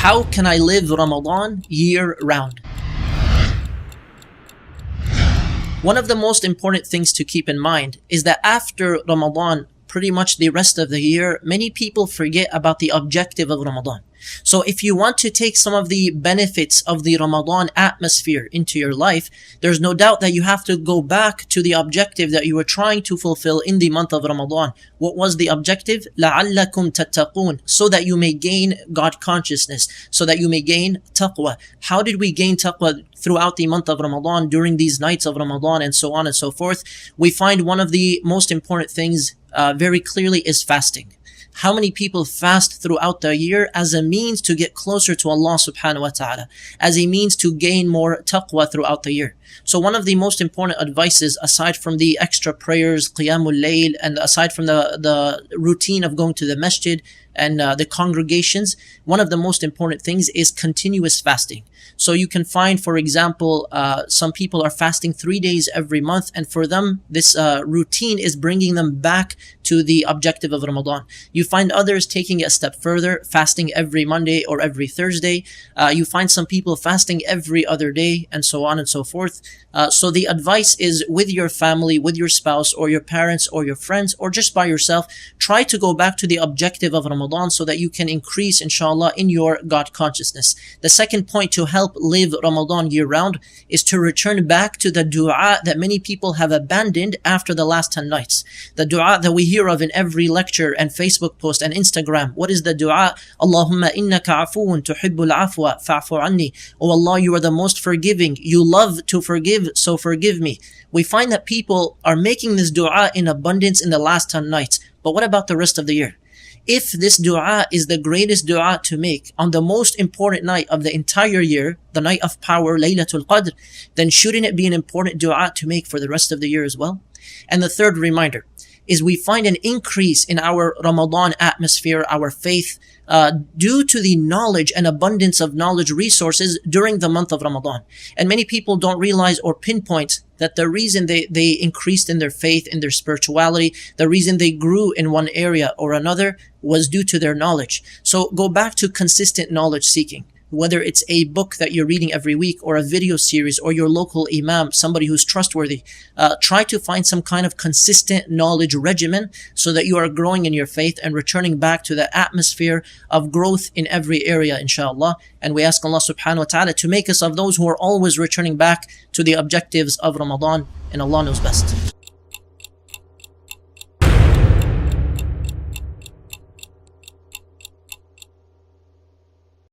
How can I live Ramadan year round? One of the most important things to keep in mind is that after Ramadan, pretty much the rest of the year, many people forget about the objective of Ramadan. So if you want to take some of the benefits of the Ramadan atmosphere into your life, there's no doubt that you have to go back to the objective that you were trying to fulfill in the month of Ramadan. What was the objective? لَعَلَّكُمْ تَتَّقُونَ. So that you may gain God consciousness, so that you may gain taqwa. How did we gain taqwa throughout the month of Ramadan, during these nights of Ramadan, and so on and so forth? We find one of the most important things very clearly is fasting. How many people fast throughout the year as a means to get closer to Allah subhanahu wa ta'ala, as a means to gain more taqwa throughout the year? So one of the most important advices, aside from the extra prayers, qiyamul layl, and aside from the routine of going to the masjid and the congregations, one of the most important things is continuous fasting. So you can find, for example, some people are fasting 3 days every month, and for them, this routine is bringing them back to the objective of Ramadan. You find others taking it a step further, fasting every Monday or every Thursday. You find some people fasting every other day, and so on and so forth. So the advice is, with your family, with your spouse, or your parents, or your friends, or just by yourself, try to go back to the objective of Ramadan so that you can increase, inshallah, in your God consciousness. The second point to help live Ramadan year round is to return back to the dua that many people have abandoned after the last 10 nights. The dua that we hear of in every lecture and Facebook post and Instagram. What is the dua? Allahumma innaka afuun tuhibbul afwa fa'fu anni. Oh Allah, you are the most forgiving. You love to forgive, so forgive me. We find that people are making this dua in abundance in the last 10 nights. But what about the rest of the year? If this dua is the greatest dua to make on the most important night of the entire year, the night of power, Laylatul Qadr, then shouldn't it be an important dua to make for the rest of the year as well? And the third reminder is, we find an increase in our Ramadan atmosphere, our faith, due to the knowledge and abundance of knowledge resources during the month of Ramadan. And many people don't realize or pinpoint that the reason they increased in their faith, in their spirituality, the reason they grew in one area or another was due to their knowledge. So go back to consistent knowledge seeking. Whether it's a book that you're reading every week, or a video series, or your local imam, somebody who's trustworthy, try to find some kind of consistent knowledge regimen so that you are growing in your faith and returning back to the atmosphere of growth in every area, inshallah. And we ask Allah subhanahu wa ta'ala to make us of those who are always returning back to the objectives of Ramadan, and Allah knows best.